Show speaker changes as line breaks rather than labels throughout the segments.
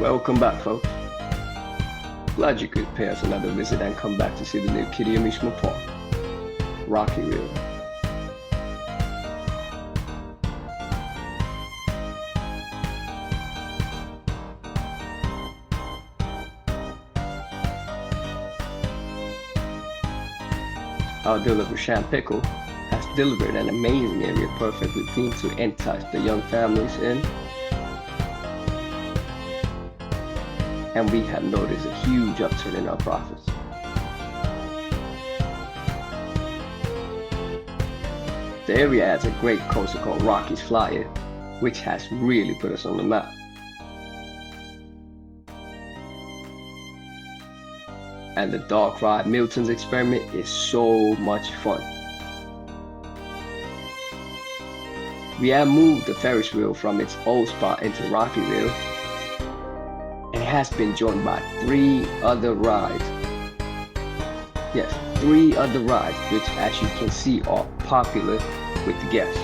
Welcome back, folks. Glad you could pay us another visit and come back to see the new kiddie amusement park, Rockyville. Our dealer Sham Pickle has delivered an amazing area perfectly themed to entice the young families in. And we have noticed a huge upturn in our profits. The area has a great coaster called Rocky's Flyer, which has really put us on the map. And the dark ride Milton's Experiment is so much fun. We have moved the Ferris wheel from its old spot into Rockyville, and it has been joined by 3 other rides. Yes, 3 other rides, which as you can see are popular with the guests.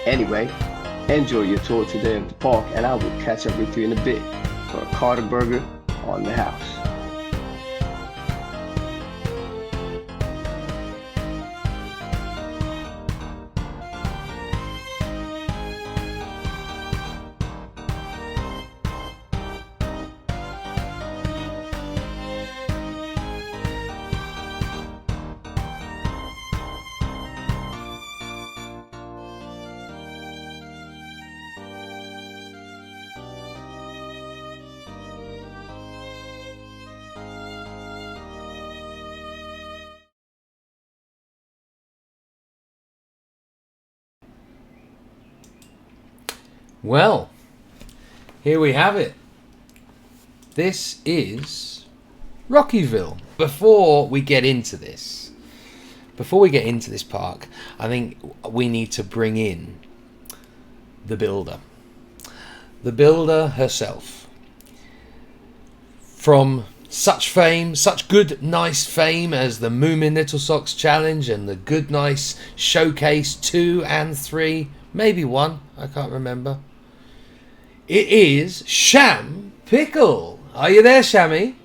Anyway, enjoy your tour today of the park, and I will catch up with you in a bit for a Carter Burger on the house.
Well, here we have it. This is Rockyville. Before we get into this park, I think we need to bring in the builder. The builder herself. From such fame, such good, nice fame as the Moomin Little Socks Challenge and the Good Nice Showcase 2 and 3, maybe 1, I can't remember. It is Sham Pickle. Are you there, Shammy?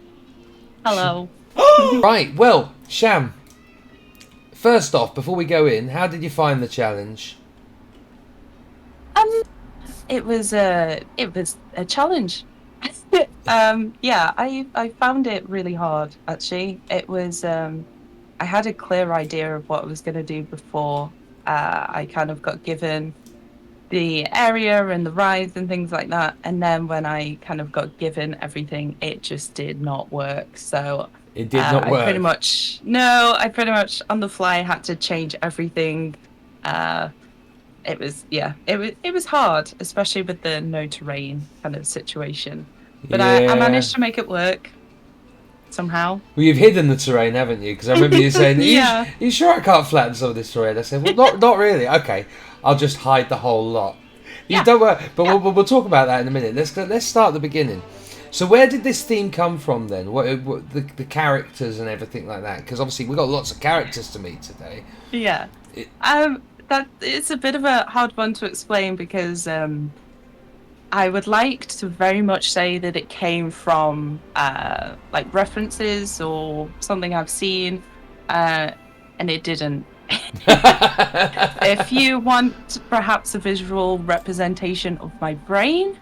Hello.
Right, well, Sham, first off, before we go in, how did you find the challenge?
It was a challenge. Yeah, I found it really hard actually. It was I had a clear idea of what I was going to do before I kind of got given the area and the rides and things like that, and then when I kind of got given everything, it just did not work. So
It did not work.
I pretty much on the fly had to change everything. It was hard, especially with the no terrain kind of situation. But I managed to make it work somehow.
Well, you've hidden the terrain, haven't you? Because I remember you saying,
Yeah.
you sure I can't flatten some of this terrain? I said, well, not really. Okay, I'll just hide the whole lot. You
Yeah.
don't worry, but we'll talk about that in a minute. Let's start at the beginning. So where did this theme come from then? What the characters and everything like that? Because obviously we've got lots of characters to meet today.
Yeah. That it's a bit of a hard one to explain because I would like to very much say that it came from like references or something I've seen, and it didn't. If you want perhaps a visual representation of my brain,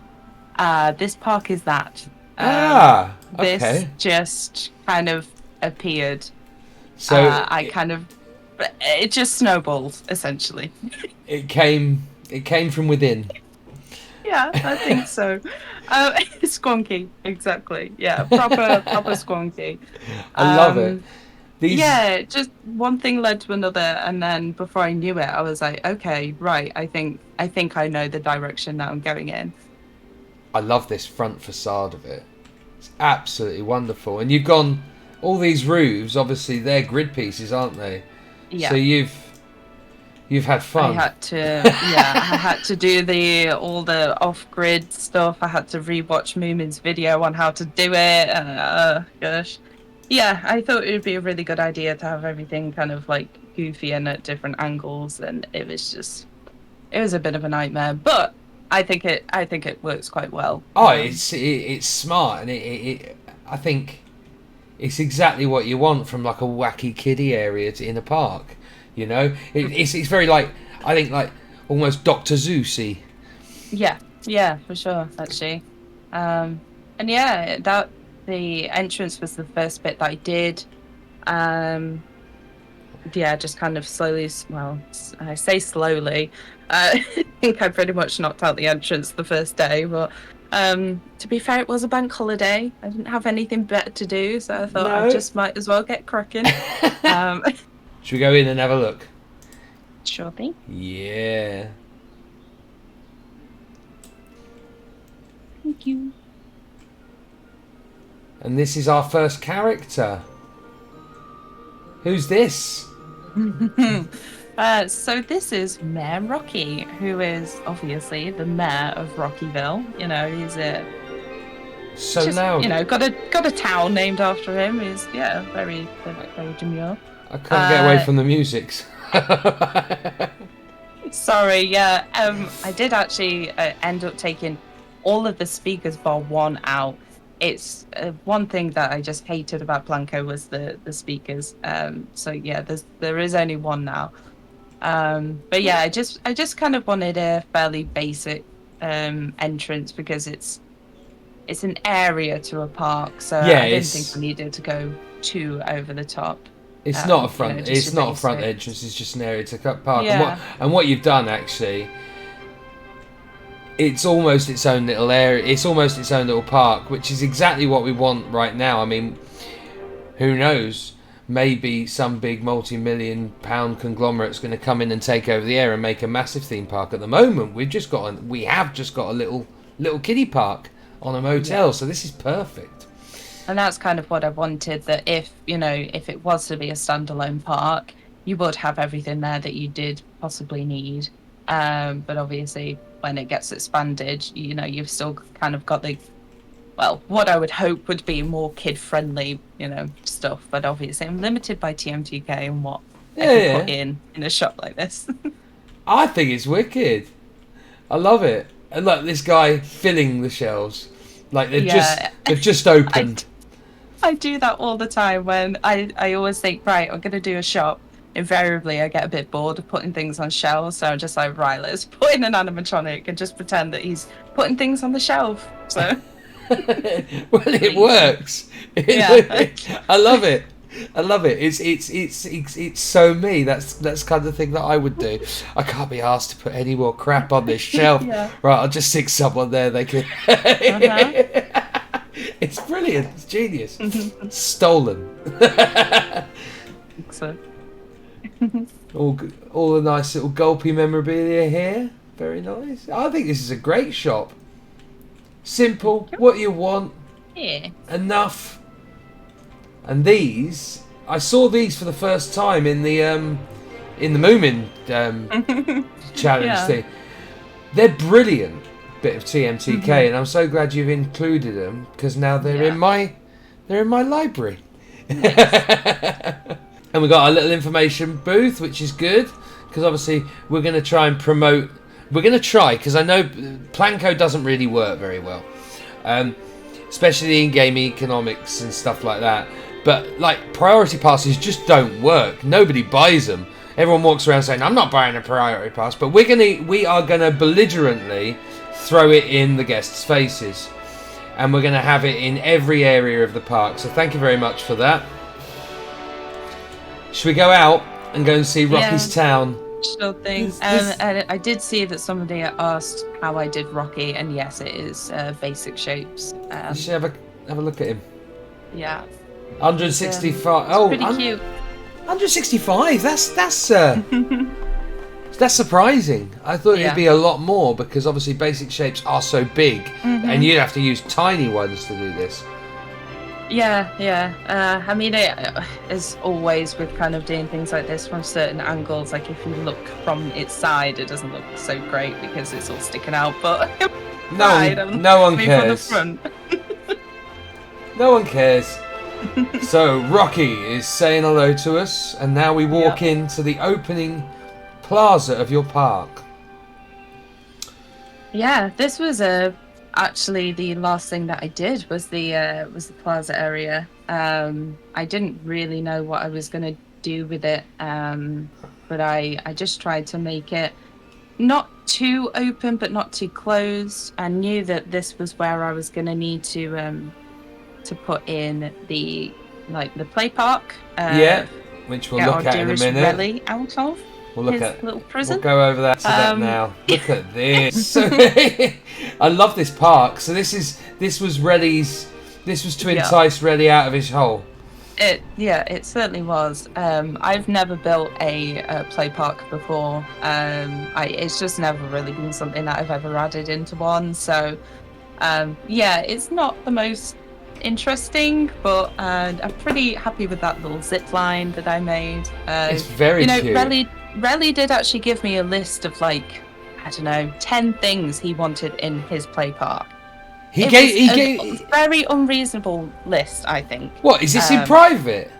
this park is that.
Okay.
This just kind of appeared.
So
it just snowballed essentially.
it came from within.
Yeah, I think so. Squonky, exactly. Yeah, proper squonky.
I love it.
Yeah, just one thing led to another, and then before I knew it, I was like, okay, right. I think I know the direction that I'm going in.
I love this front facade of it. It's absolutely wonderful. And you've gone all these roofs. Obviously, they're grid pieces, aren't they?
Yeah.
So you've had fun.
I had to do all the off-grid stuff. I had to rewatch Moomin's video on how to do it. Gosh. Yeah, I thought it would be a really good idea to have everything kind of like goofy and at different angles, and it was a bit of a nightmare. But I think it works quite well.
Oh, it's smart, and I think it's exactly what you want from like a wacky kiddie area in a park. You know, it's very like, I think, like almost Dr. Zeusy.
Yeah, for sure, actually. And yeah, that the entrance was the first bit that I did. Yeah, just kind of slowly. Well, I say slowly. I think I pretty much knocked out the entrance the first day, but to be fair, it was a bank holiday. I didn't have anything better to do, so I thought I just might as well get cracking.
Should we go in and have a look?
Sure thing.
Yeah.
Thank you.
And this is our first character. Who's this?
So this is Mayor Rocky, who is obviously the mayor of Rockyville. You know, he's
Now,
you know, got a town named after him. He's very demure.
I can't get away from the music.
Sorry, yeah. I did actually end up taking all of the speakers bar one out. It's one thing that I just hated about Blanco was the speakers. So yeah, there is only one now. But yeah, I just kind of wanted a fairly basic entrance because it's an area to a park, so
yeah,
I didn't think we needed to go too over the top.
It's not a front.
You know,
it's not a front entrance. It's just an area to park.
Yeah.
And what you've done actually, it's almost its own little area. It's almost its own little park, which is exactly what we want right now. I mean, who knows? Maybe some big multi-million-pound conglomerate's going to come in and take over the area and make a massive theme park. At the moment, we have just got a little kiddie park on a motel, so this is perfect.
And that's kind of what I wanted, that if it was to be a standalone park, you would have everything there that you did possibly need. But obviously, when it gets expanded, you know, you've still kind of got what I would hope would be more kid-friendly, you know, stuff. But obviously, I'm limited by TMTK and what I can put in a shop like this.
I think it's wicked. I love it. And like this guy filling the shelves, like they've just opened.
I do that all the time when I always think, right, I'm going to do a shop. Invariably, I get a bit bored of putting things on shelves, so I'm just like, right, let's put in an animatronic and just pretend that he's putting things on the shelf. So,
well, it works. I love it. I love it. It's so me. That's kind of thing that I would do. I can't be asked to put any more crap on this shelf. Right, I'll just stick someone there. They can. It's brilliant. It's genius. Stolen.
So.
all the nice little gulpy memorabilia here. Very nice. I think this is a great shop. Simple. What you want.
Yeah.
Enough. And these, I saw these for the first time in the Moomin challenge thing. They're brilliant. Bit of TMTK, and I'm so glad you've included them because now they're in my library. And we got a little information booth, which is good because obviously we're going to try and promote. We're going to try because I know Planco doesn't really work very well, especially in game economics and stuff like that. But like priority passes just don't work. Nobody buys them. Everyone walks around saying, "I'm not buying a priority pass," but we are gonna belligerently throw it in the guests' faces, and we're gonna have it in every area of the park. So thank you very much for that. Should we go out and go and see Rocky's town?
Sure thing. And I did see that somebody asked how I did Rocky, and yes, it is basic shapes.
You should have a look at him.
Yeah.
165.
Pretty cute.
165. That's surprising. I thought it'd be a lot more because obviously basic shapes are so big, and you'd have to use tiny ones to do this.
Yeah. I mean, as always with kind of doing things like this from certain angles, like if you look from its side, it doesn't look so great because it's all sticking out. But
no one cares.
From the front.
No one cares. So Rocky is saying hello to us, and now we walk into the opening plaza of your park.
Yeah, this was actually the last thing that I did was the plaza area. I didn't really know what I was gonna do with it, but I just tried to make it not too open but not too closed. I knew that this was where I was gonna need to put in the play park.
Yeah, which we'll
Get
look
our
at in a
dearest
minute.
Relly out of
We'll look
his
at.
little
We'll
prison.
go over that now. Look at this. I love this park. So this was Relly's. This was to entice Relly out of his hole.
It certainly was. I've never built a play park before. It's just never really been something that I've ever added into one. So, it's not the most interesting, but I'm pretty happy with that little zip line that I made.
It's very cute.
Relly did actually give me a list of 10 things he wanted in his play park. He gave a very unreasonable list, I think.
What is this in private?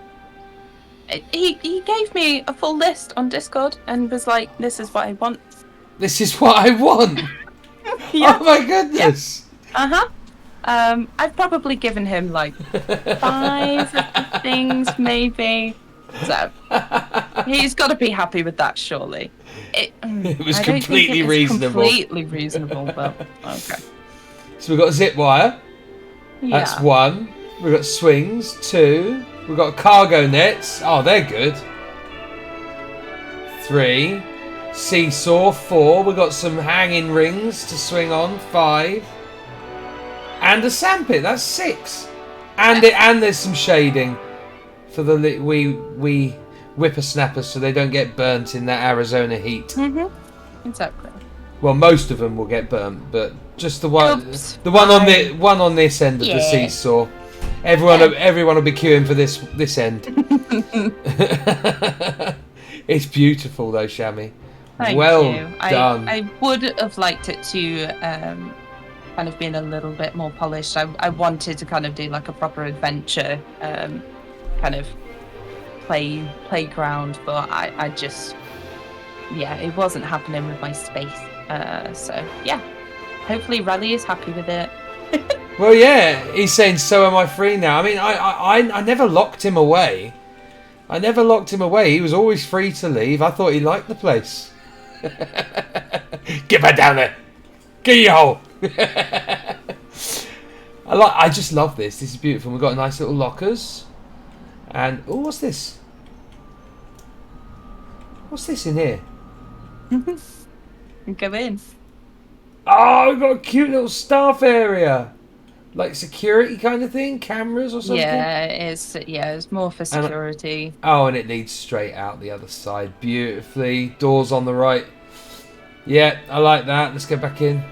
He gave me a full list on Discord and was like, "This is what I want."
This is what I want.
Yeah.
Oh my goodness.
Yeah. I've probably given him 5 things, maybe. So he's got to be happy with that, surely.
It was completely reasonable.
Completely reasonable, but okay.
So we've got zip wire.
Yeah.
That's 1. We've got swings. 2. We've got cargo nets. Oh, they're good. 3. Seesaw. 4. We've got some hanging rings to swing on. 5. And a sandpit. That's 6. And there's some shading for the wee whippersnappers so they don't get burnt in that Arizona heat.
Mm-hmm. Exactly.
Well, most of them will get burnt, but just the one on this end of the seesaw. Everyone will be queuing for this end. It's beautiful though, Shami.
Thank
well
you.
done.
I would have liked it to kind of been a little bit more polished. I wanted to kind of do like a proper adventure kind of playground, but I just it wasn't happening with my space. So yeah, hopefully Relly is happy with it.
Well, yeah, he's saying, "So am I free now?" I mean, I never locked him away. He was always free to leave. I thought he liked the place. Get back down there. Get your hole. I just love this. This is beautiful. We've got nice little lockers. And what's this? What's this in here?
Go in.
Oh, we've got a cute little staff area. Like security kind of thing? Cameras or something?
Yeah, it's more for security.
And it leads straight out the other side beautifully. Doors on the right. Yeah, I like that. Let's go back in.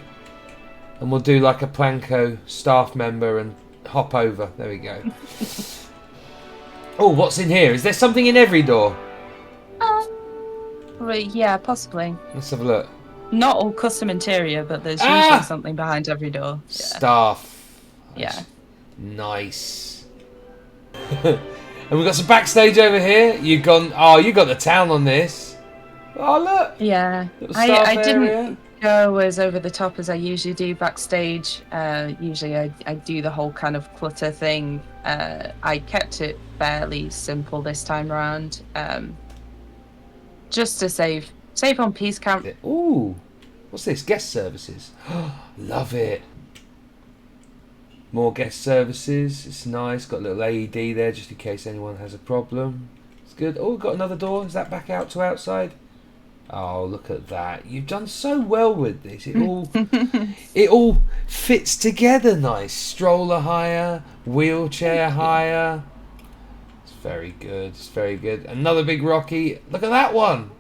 And we'll do like a Planko staff member and hop over. There we go. Oh, what's in here? Is there something in every door?
Yeah, possibly.
Let's have a look.
Not all custom interior, but there's usually something behind every door. Yeah.
Staff.
Yeah.
Nice. And we've got some backstage over here. You got the town on this. Oh, look.
Yeah. I didn't go as over the top as I usually do backstage. Usually I do the whole kind of clutter thing. I kept it fairly simple this time around. Just to save on piece count.
Ooh. What's this? Guest services. Love it. More guest services. It's nice. Got a little AED there just in case anyone has a problem. It's good. Oh, we've got another door. Is that back out to outside? Oh, look at that. You've done so well with this. It all fits together nice. Stroller hire, wheelchair hire. It's very good. It's very good. Another big Rocky. Look at that one.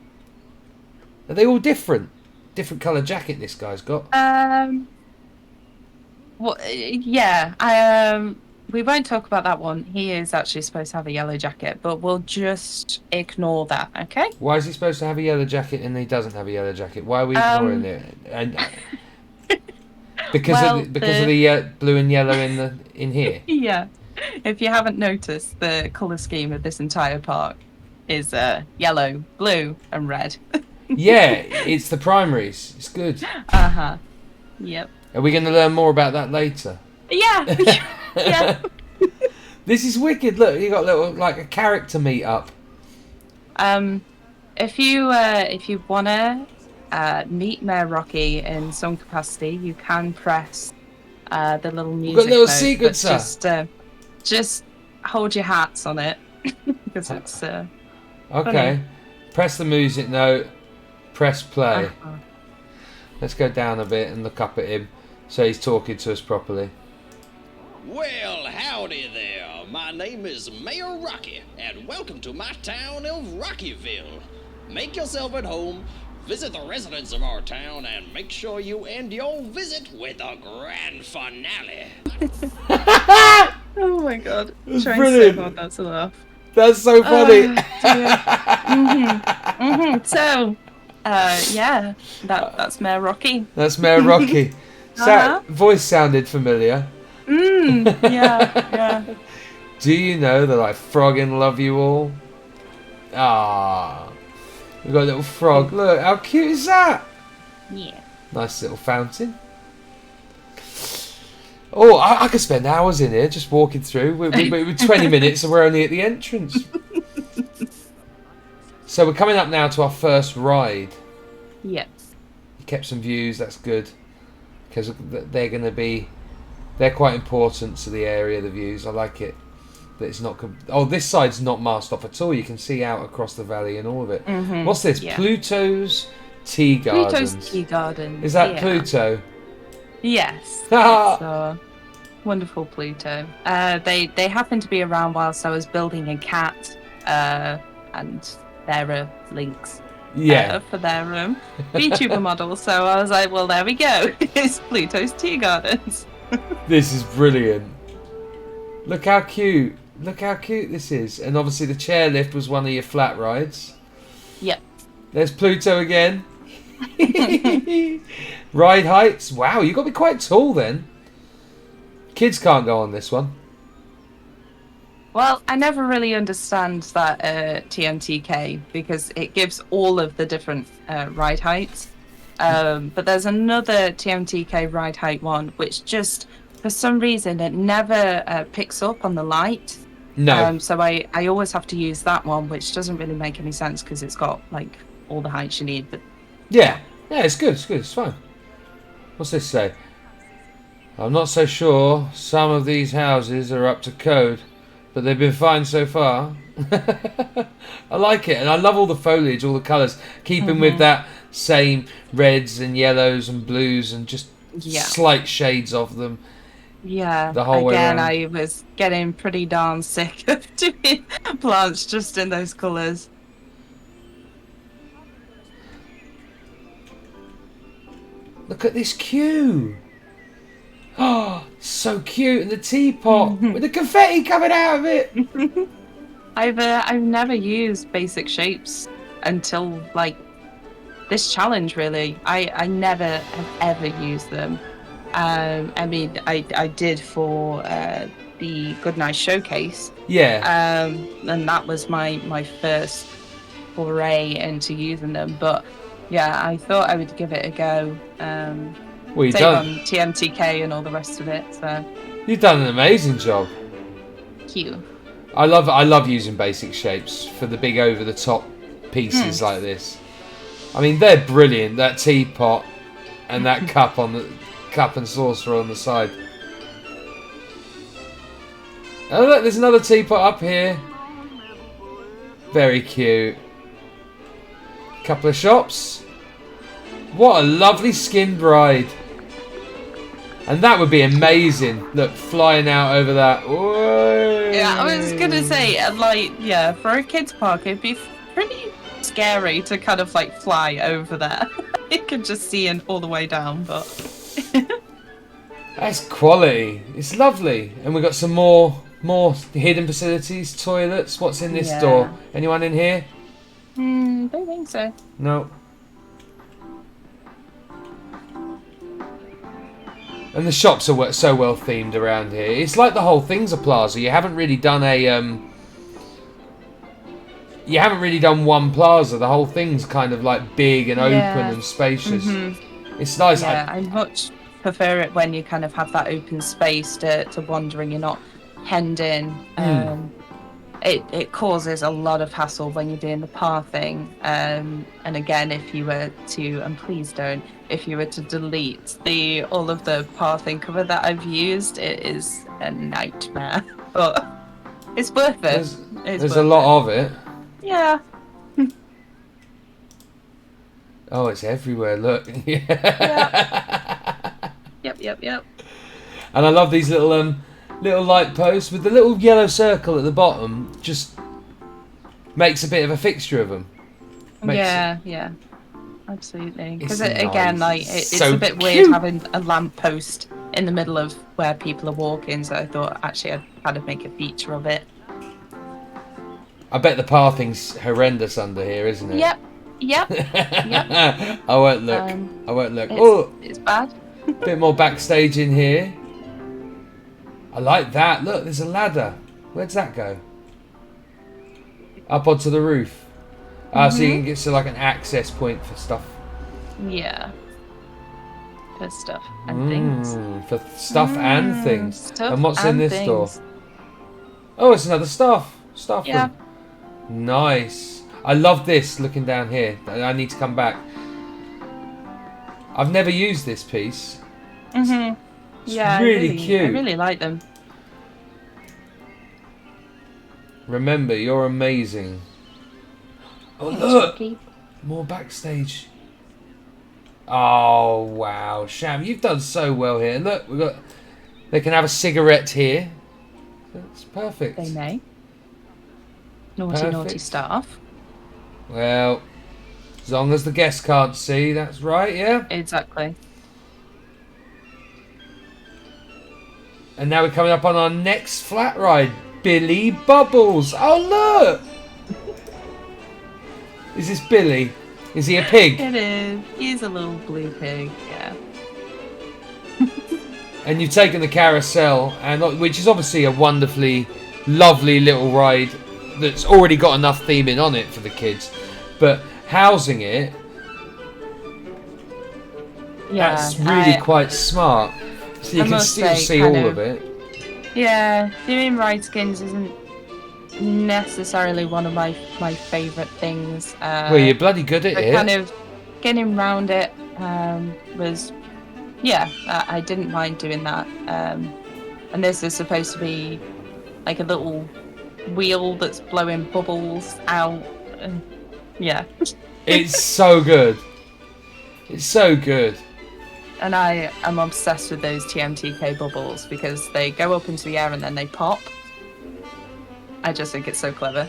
Are they all different? Different colour jacket this guy's got.
Well, yeah. We won't talk about that one. He is actually supposed to have a yellow jacket, but we'll just ignore that, okay?
Why is he supposed to have a yellow jacket and he doesn't have a yellow jacket? Why are we ignoring it? And because of the blue and yellow in here.
Yeah. If you haven't noticed, the colour scheme of this entire park is yellow, blue, and red.
Yeah, it's the primaries. It's good.
Uh-huh. Yep.
Are we going to learn more about that later?
Yeah. Yeah.
This is wicked. Look, you got a little like a character meet up.
If you wanna meet Mayor Rocky in some capacity, you can press the little music.
We've got a little
note,
sequencer.
Just hold your hats on it because it's
Okay.
funny.
Press the music note. Press play.
Uh-huh.
Let's go down a bit and look up at him so he's talking to us properly.
Well, howdy there. My name is Mayor Rocky, and welcome to my town of Rockyville. Make yourself at home, visit the residents of our town, and make sure you end your visit with a grand finale.
Oh my god.
That's
Trying
brilliant.
so hard not to laugh.
That's so funny.
So, yeah, that's Mayor Rocky.
That's Mayor Rocky. Voice sounded familiar.
Yeah.
Do you know that I frogging love you all? Ah, we've got a little frog. Look, how cute is that?
Yeah.
Nice little fountain. Oh, I could spend hours in here just walking through. We're 20 minutes and we're only at the entrance. So we're coming up now to our first ride.
Yep.
You kept some views, that's good. Because they're quite important to the area, the views. I like it. That it's not... this side's not masked off at all. You can see out across the valley and all of it.
Mm-hmm.
What's this?
Yeah.
Pluto's Tea Gardens.
Pluto's Tea Gardens.
Is that
yeah.
Pluto?
Yes. It's wonderful Pluto. They happened to be around whilst I was building a cat, and there are links for their VTuber model. So I was like, well, there we go. It's Pluto's Tea Gardens.
This is brilliant. Look how cute. Look how cute this is. And obviously the chairlift was one of your flat rides.
Yep.
There's Pluto again. Ride heights. Wow, you've got to be quite tall then. Kids can't go on this one.
Well, I never really understand that TMTK because it gives all of the different ride heights. But there's another TMTK ride height one which just, for some reason, it never picks up on the light.
No.
So I always have to use that one, which doesn't really make any sense because it's got like all the heights you need. But
Yeah, it's good. It's fine. What's this say? I'm not so sure some of these houses are up to code, but they've been fine so far. I like it, and I love all the foliage, all the colours, keeping with that same reds and yellows and blues and just slight shades of them.
Yeah,
the whole way
again,
around.
I was getting pretty darn sick of doing plants just in those colours.
Look at this queue. Oh, so cute, and the teapot with the confetti coming out of it.
I've never used basic shapes until like this challenge. Really, I never have ever used them. I mean, I did for the Good Night Showcase.
Yeah.
And that was my first foray into using them. But yeah, I thought I would give it a go.
Well, you've
save
done.
on TMTK and all the rest of it. So
You've done an amazing job.
cute.
I love using basic shapes for the big over the top pieces like this. I mean, they're brilliant. That teapot and that cup and saucer on the side. Oh look, there's another teapot up here. Very cute. Couple of shops. What a lovely skinned ride. And that would be amazing. Look, flying out over that. Whoa.
Yeah, I was gonna say, for a kids park, it'd be pretty scary to kind of like fly over there. You could just see it all the way down, but
That's quality. It's lovely. And we've got some more hidden facilities, toilets. What's in this door? Anyone in here?
don't think so.
No. And the shops are so well themed around here. It's like the whole thing's a plaza. You haven't really done one plaza. The whole thing's kind of like big and open and spacious. It's nice.
Yeah, I much prefer it when you kind of have that open space to wander and you're not penned in. It causes a lot of hassle when you're doing the pathing. And again, if you were to, and please don't, if you were to delete all of the pathing cover that I've used, it is a nightmare. But it's worth it.
There's a lot of it.
Yeah.
Oh, it's everywhere. Look.
Yep.
And I love these little light posts with the little yellow circle at the bottom. Just makes a bit of a fixture of them.
Yeah. Absolutely. Because
It's
again,
nice.
like it's
So
a bit
cute.
weird having a lamp post in the middle of where people are walking. So I thought actually I'd kind of make a feature of it.
I bet the pathing's horrendous under here, isn't it?
Yep.
I won't look.
It's bad.
Bit more backstage in here. I like that. Look, there's a ladder. Where'd that go? Up onto the roof. So you can get to like an access point for stuff.
Yeah. For stuff and things.
For stuff and things.
Stuff
And what's in
and
this
things.
door? Oh, it's another staff
Yeah.
room. Nice. I love this looking down here. I need to come back. I've never used this piece.
Yeah.
really cute.
I really like them.
Remember, you're amazing. Oh,
Thanks,
look!
Rocky.
More backstage. Oh, wow. Sham, you've done so well here. Look, they can have a cigarette here. That's perfect.
They may. Naughty
Perfect.
staff.
Well, as long as the guests can't see, that's right, yeah?
Exactly.
And now we're coming up on our next flat ride, Billy Bubbles. Oh, look! Is this Billy? Is he a pig?
It is. He's a little blue pig. Yeah.
And you've taken the carousel, which is obviously a wonderfully lovely little ride that's already got enough theming on it for the kids. But housing it,
Yeah.
that's really quite smart. So you
I
can
must
still
say,
see
kind
all
of-
of it.
Yeah. Doing ride skins isn't necessarily one of my favourite things.
Well, you're bloody good at
But
it.
kind of getting around it was, yeah, I didn't mind doing that. And this is supposed to be like a little wheel that's blowing bubbles out. Yeah.
It's so good. It's so good.
And I am obsessed with those TMTK bubbles because they go up into the air and then they pop. I just think it's so clever.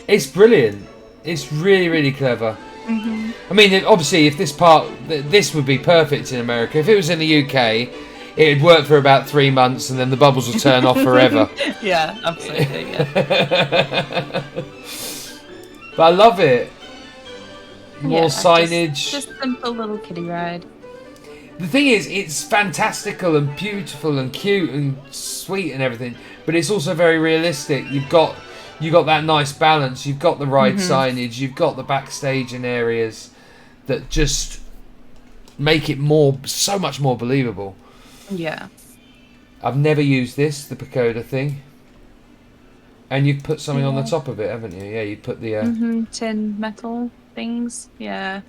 It's brilliant. It's really, really clever. I mean, obviously, if this would be perfect in America. If it was in the UK, it'd work for about 3 months and then the bubbles will turn off forever.
Yeah, absolutely. Yeah.
But I love it. More
Yeah,
signage.
Just simple little kiddie ride.
The thing is, it's fantastical and beautiful and cute and sweet and everything, but it's also very realistic. You've got that nice balance. You've got the ride signage. You've got the backstage and areas that just make it so much more believable.
Yeah.
I've never used this, the pagoda thing. And you've put something on the top of it, haven't you? Yeah, you put the...
Tin metal things. Yeah.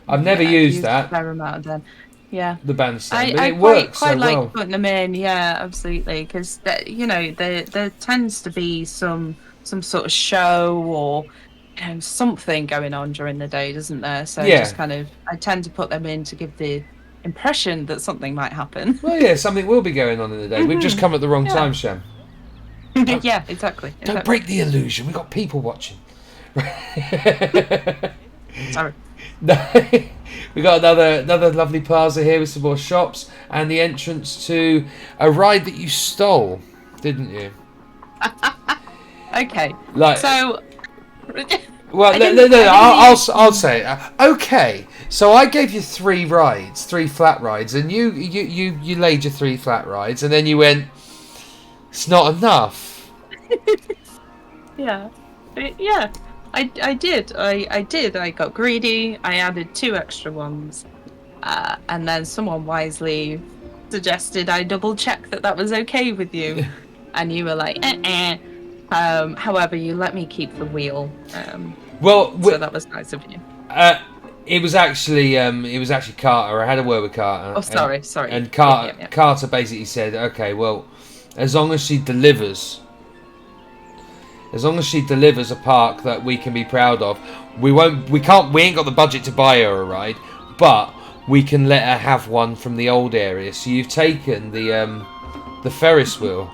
I've never
I've
used
a
that,
fair amount of them. Yeah.
the bandstand, but
I
it works
quite
so
like
well.
putting them in. Yeah, absolutely. Because there tends to be some sort of show or something going on during the day, doesn't there? So
Yeah.
just kind of I tend to put them in to give the impression that something might happen.
Well, yeah, something will be going on in the day. We've just come at the wrong
Yeah.
time, Sham.
Yeah, exactly.
Don't break the illusion. We've got people watching.
Sorry.
We got another lovely plaza here with some more shops and the entrance to a ride that you stole, didn't you?
Okay.
Like,
So.
well,
I
no,
didn't-
I'll say it. Okay, so I gave you 3 flat rides, and you laid your 3 flat rides, and then you went, it's not enough.
Yeah. Yeah. I did. I did. I got greedy. I added 2 extra ones. And then someone wisely suggested I double check that was okay with you, and you were like, however, you let me keep the wheel. So that was nice of you.
It was actually Carter. I had a word with Carter.
Oh, sorry.
And Carter basically said, okay, well, as long as she delivers a park that we can be proud of, we ain't got the budget to buy her a ride, but we can let her have one from the old area. So you've taken the Ferris wheel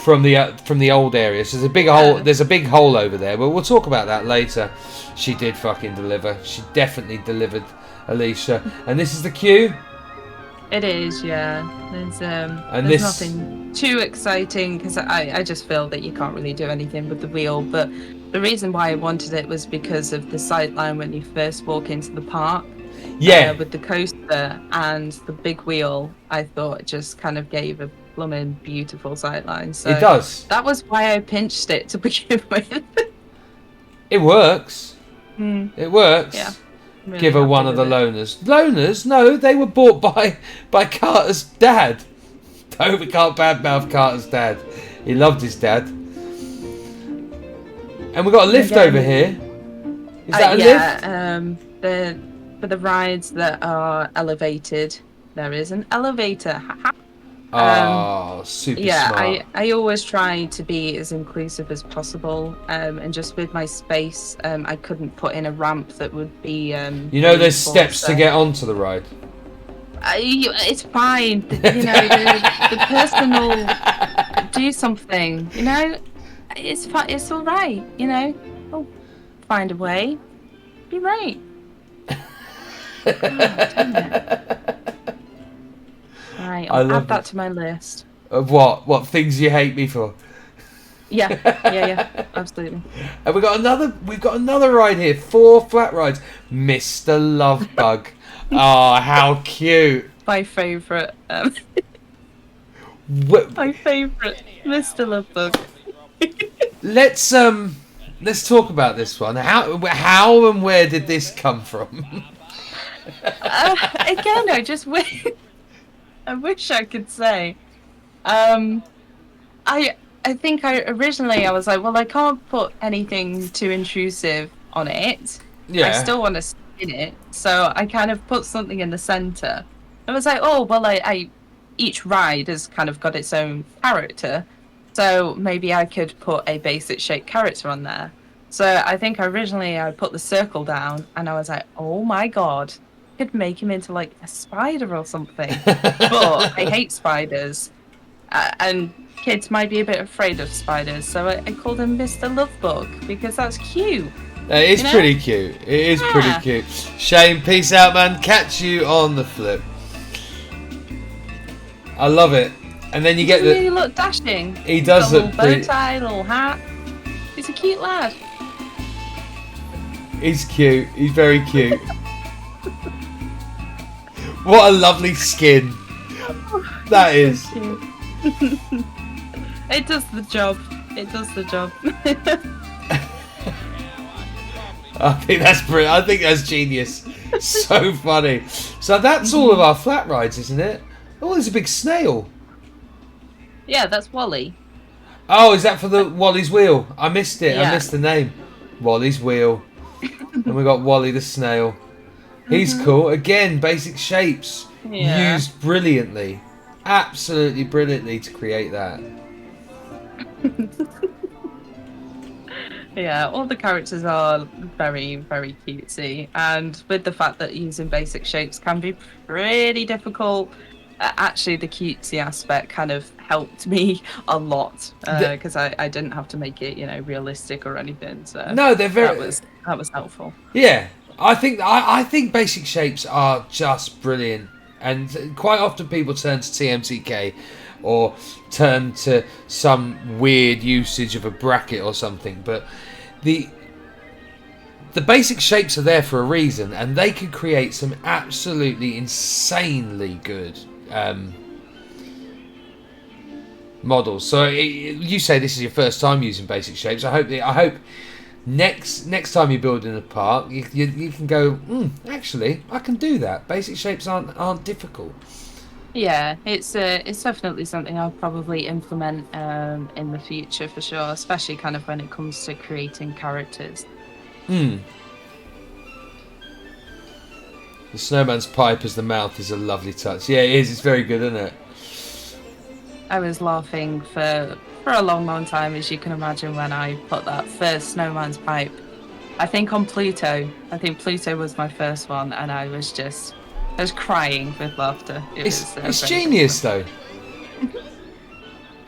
from the old area. So there's a big hole over there, but we'll talk about that later. She did fucking deliver. She definitely delivered, Alicia. And this is the queue.
It is, yeah. There's nothing too exciting because I just feel that you can't really do anything with the wheel. But the reason why I wanted it was because of the sightline when you first walk into the park.
Yeah.
With the coaster and the big wheel, I thought it just kind of gave a blooming beautiful sightline. So
it does.
That was why I pinched it to begin with.
It works. It works.
Yeah. Really
Give her one of the loners. Loners? No, they were bought by Carter's dad. No, we can't badmouth Carter's dad. He loved his dad. And we got a lift over here. Is that a lift?
For the rides that are elevated, there is an elevator.
Super
yeah,
smart.
I always try to be as inclusive as possible, and just with my space, I couldn't put in a ramp that would be.
There's steps to get onto the ride.
It's fine. The person will do something. It's fine. It's all right. I'll find a way. Be right. Right, I'll add that to my list.
Of what? What things you hate me for?
Yeah, absolutely.
And we've got another ride here. 4 flat rides. Mr. Lovebug. Oh, how cute.
My favourite. My favourite, Mr. Lovebug.
Let's talk about this one. How and where did this come from?
Again, I just wish. I wish I could say. I think originally I was like, well, I can't put anything too intrusive on it.
Yeah.
I still want to sit in it, so I kind of put something in the center. I was like, oh, well, each ride has kind of got its own character, so maybe I could put a basic shaped character on there. So I think originally I put the circle down, and I was like, oh my god. Could make him into like a spider or something, but I hate spiders, and kids might be a bit afraid of spiders, so I called him Mr. Lovebug because that's cute.
It is pretty cute. It is pretty cute. Shane, peace out, man. Catch you on the flip. I love it. And then you get
Doesn't he look dashing?
He does
look
look
bow
pretty.
tie, little hat. He's a cute lad.
He's cute. He's very cute. What a lovely skin. That is.
It does the job. It does the job.
I think that's brilliant. I think that's genius. So funny. So that's all of our flat rides, isn't it? Oh, there's a big snail.
Yeah, that's Wally.
Oh, is that for the Wally's Wheel? I missed it.
Yeah.
I missed the name. Wally's Wheel. And we got Wally the snail. He's cool. Again, basic shapes.
Yeah.
Used brilliantly. Absolutely brilliantly to create that.
Yeah, all the characters are very, very cutesy, and with the fact that using basic shapes can be pretty difficult, actually the cutesy aspect kind of helped me a lot, because I didn't have to make it, realistic or anything. So
no, they're very.
That was helpful.
Yeah, I think basic shapes are just brilliant, and quite often people turn to TMTK or turn to some weird usage of a bracket or something, but the basic shapes are there for a reason, and they can create some absolutely insanely good models. So you say this is your first time using basic shapes. I hope next time you build in a park, you can go, actually I can do that. Basic shapes aren't difficult.
Yeah, it's definitely something I'll probably implement in the future for sure, especially kind of when it comes to creating characters.
Hmm. The snowman's pipe as the mouth is a lovely touch. Yeah, it is. It's very good, isn't it?
I was laughing for a long, long time, as you can imagine, when I put that first snowman's pipe. I think on Pluto. I think Pluto was my first one, and I was crying with laughter. It was
It's
very, very
genius though.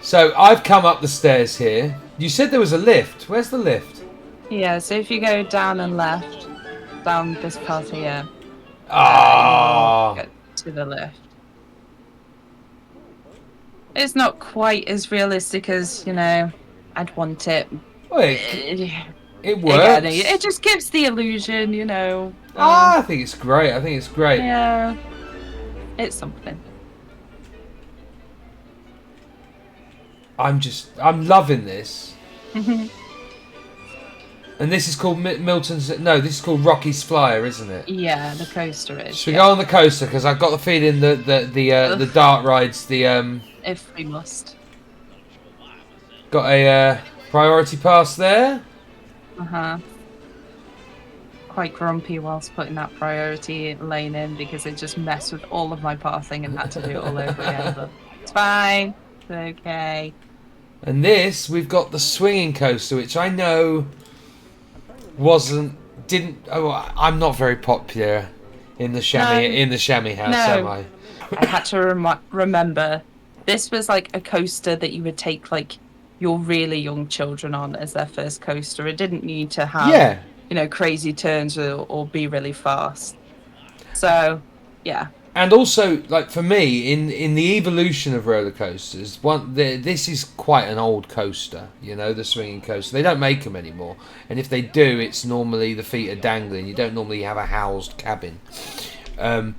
So I've come up the stairs here. You said there was a lift. Where's the lift?
Yeah, so if you go down and left, down this path here, you will
Ah.
get to the lift. It's not quite as realistic as, I'd want it.
Well, it
Again,
works.
it just gives the illusion.
I think it's great. I think it's great.
Yeah, it's something.
I'm loving this. And this is called Milton's. No, this is called Rocky's Flyer, isn't it?
Yeah, the coaster is.
Should we go on the coaster? Because I've got the feeling the dart rides,
If we must.
got a priority pass there.
Quite grumpy whilst putting that priority lane in because it just messed with all of my pathing and had to do it all over again. But it's fine. It's okay.
And this, we've got the swinging coaster, which I know I'm not very popular in the chamois house, am I?
I had to remember this was like a coaster that you would take like your really young children on as their first coaster. It didn't need to have crazy turns or be really fast. So yeah.
And also, like for me, in the evolution of roller coasters, this is quite an old coaster. The swinging coaster. They don't make them anymore, and if they do, it's normally the feet are dangling. You don't normally have a housed cabin. I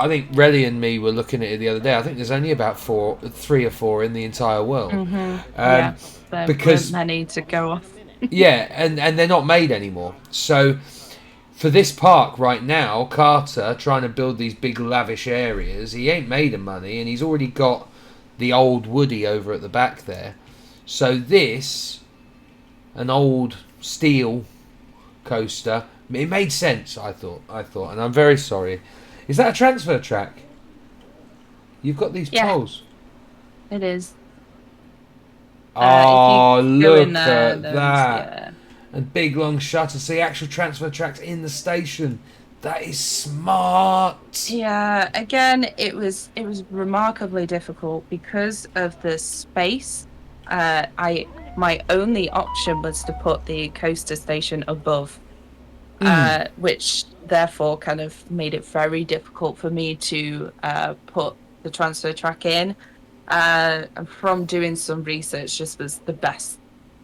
think Relly and me were looking at it the other day. I think there's only about 3 or 4 in the entire world.
Yeah, there weren't many to go off.
Yeah, and they're not made anymore. So for this park right now, Carter trying to build these big lavish areas, he ain't made of money, and he's already got the old Woody over at the back there. So this, an old steel coaster, it made sense. I thought, and I'm very sorry. Is that a transfer track? You've got these poles.
It is.
Oh, look at that.
Yeah.
And big long shutters. See actual transfer tracks in the station. That is smart.
Yeah, again, it was remarkably difficult because of the space. My only option was to put the coaster station above, which therefore kind of made it very difficult for me to put the transfer track in. And from doing some research, just was the best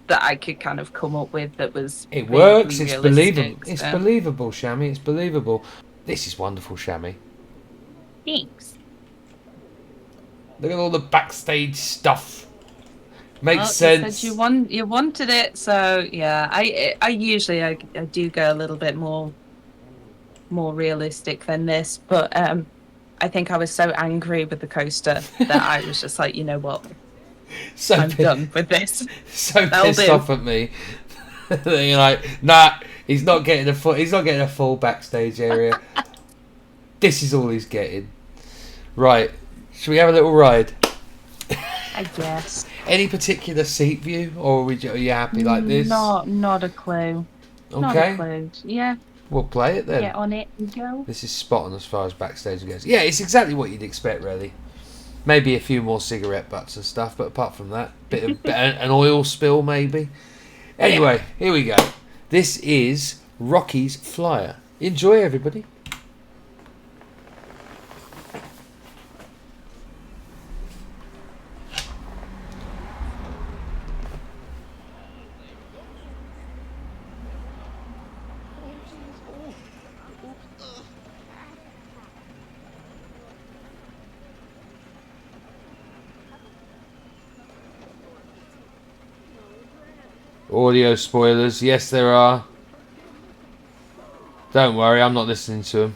that I could kind of come up with that was
it
really
works, it's
realistic,
believable. It's believable, Shammy, it's believable. This is wonderful, Shammy.
Thanks.
Look at all the backstage stuff. Makes
sense.
sense.
You said you wanted it, so yeah. I usually I do go a little bit more realistic than this, but I think I was so angry with the coaster that I was just like, you know what? I'm done with this.
So pissed off at me. You're like, nah, he's not getting a full backstage area. This is all he's getting. Right. Should we have a little ride?
I guess.
Any particular seat view, or are you happy like this?
Not a clue.
Okay.
Not a clue. Yeah.
We'll play it then.
Get on it and go.
This is spot on as far as backstage goes. Yeah, it's exactly what you'd expect, really. Maybe a few more cigarette butts and stuff, but apart from that, bit of an oil spill maybe. Anyway, here we go. This is Rocky's Flyer. Enjoy, everybody. Audio spoilers, yes there are. Don't worry, I'm not listening to them.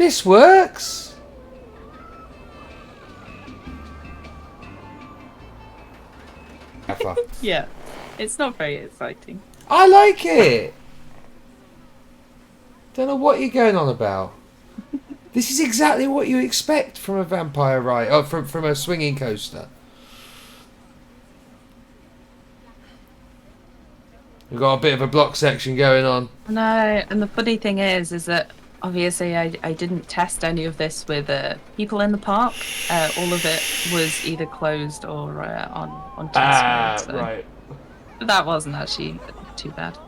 This works.
Yeah, it's not very exciting.
I like it. Don't know what you're going on about. This is exactly what you expect from a vampire ride, or from a swinging coaster. We've got a bit of a block section going on.
No, and the funny thing is that obviously I didn't test any of this with people in the park. All of it was either closed or on test mode. So
Right.
that wasn't actually too bad.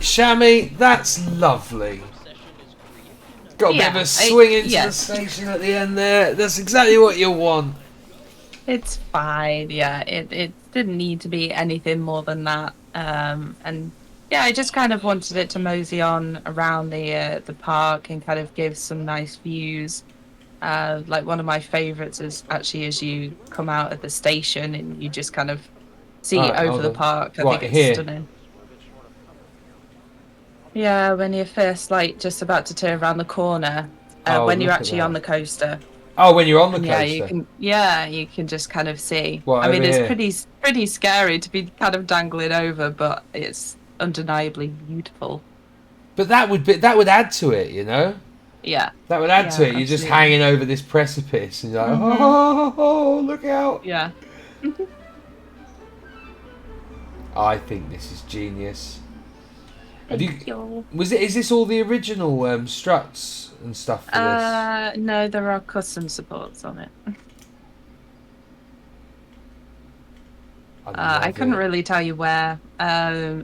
Shammy, that's lovely. Got a bit of a swing into the station at the end there. That's exactly what you want.
It's fine. Yeah, it didn't need to be anything more than that. And yeah, I just kind of wanted it to mosey on around the park and kind of give some nice views. Like one of my favourites is actually as you come out of the station and you just kind of see over the park. I think it's stunning. Yeah, when you're first like just about to turn around the corner, when you're actually on the coaster.
Oh, when you're on the coaster.
You can just kind of see.
What,
I mean, it's
here?
pretty scary to be kind of dangling over, but it's undeniably beautiful.
But that would add to it, you know.
Yeah.
That would add to it. You're just hanging over this precipice, and you're like, oh, look out!
Yeah.
I think this is genius.
Thank you.
Is this all the original struts and stuff for this?
No, there are custom supports on it. I couldn't really tell you where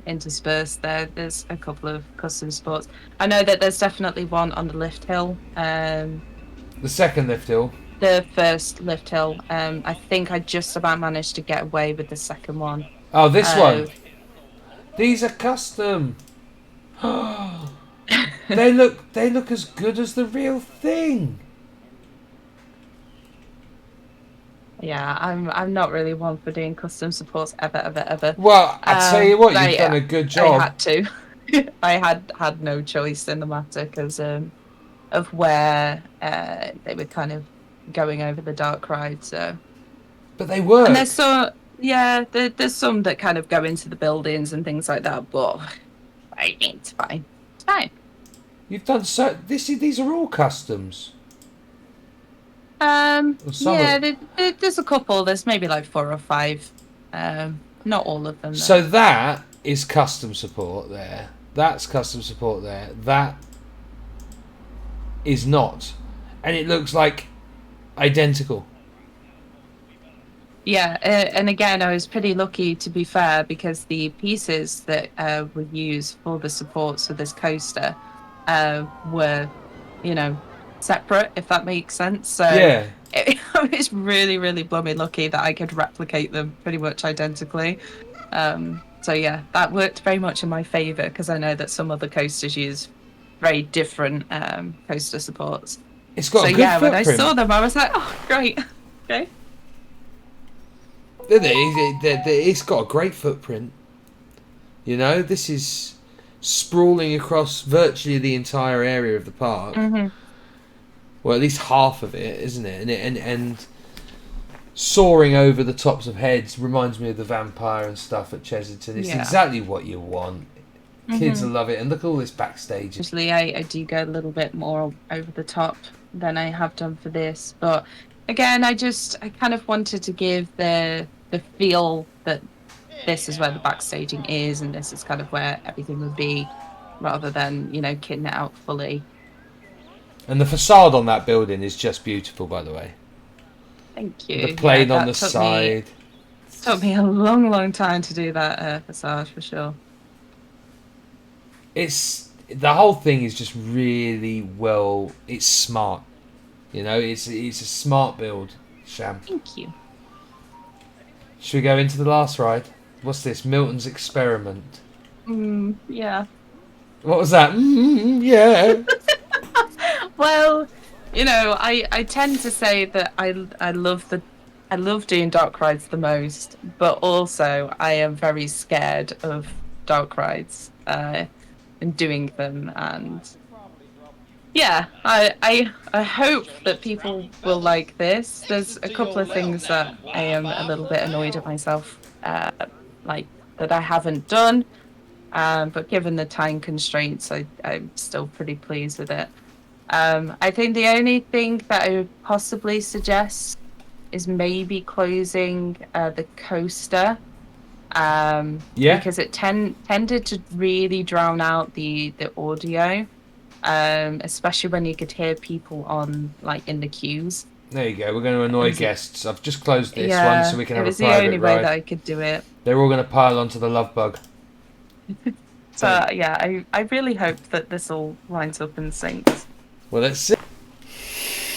interspersed there's a couple of custom supports. I know that there's definitely one on the lift hill.
The second lift hill?
The first lift hill. I think I just about managed to get away with the second one.
Oh, this one? These are custom. They look as good as the real thing.
Yeah, I'm not really one for doing custom supports ever.
Well, I tell you what, you've done a good job.
I had to. I had no choice in the matter because of where they were kind of going over the dark ride. So,
but they were.
And there's there's some that kind of go into the buildings and things like that. But I think it's fine. It's fine.
You've done so. These are all customs.
There's a couple. There's maybe like 4 or 5. Not all of them. Though.
So that is custom support there. That's custom support there. That is not, and it looks like identical.
Yeah, and again, I was pretty lucky to be fair because the pieces that were used for the supports for this coaster were, separate, if that makes sense. So
yeah,
it's really, really blooming lucky that I could replicate them pretty much identically. So yeah, that worked very much in my favour because I know that some other coasters use very different coaster supports.
It's got a good footprint.
When I saw them, I was like, oh, great, okay.
It's got a great footprint. This is sprawling across virtually the entire area of the park. Mm-hmm. Well, at least half of it, isn't it? And soaring over the tops of heads reminds me of the vampire and stuff at Chesington. It's exactly what you want. Kids will love it. And look at all this backstage.
Usually I do go a little bit more over the top than I have done for this. But again, I kind of wanted to give the feel that this is where the backstaging is and this is kind of where everything would be rather than, kitting it out fully.
And the facade on that building is just beautiful, by the way.
Thank you.
The plane on the side.
It took me a long, long time to do that facade for sure.
The whole thing is just really well. It's smart. It's a smart build, Sham.
Thank you.
Should we go into the last ride? What's this? Milton's Experiment.
Yeah.
What was that? Yeah.
Well, I tend to say that I love the I love doing dark rides the most, but also I am very scared of dark rides and doing them. And yeah, I hope that people will like this. There's a couple of things that I am a little bit annoyed at myself, like that I haven't done. But given the time constraints, I'm still pretty pleased with it. I think the only thing that I would possibly suggest is maybe closing the coaster, because it tended to really drown out the audio, especially when you could hear people on like in the queues.
There you go. We're going to annoy guests. I've just closed this
Yeah,
one so we can have
it
a
was the
private
only way
ride.
that I could do it.
They're all going to pile onto the love bug.
So yeah, I really hope that this all lines up and syncs.
Well, let's see.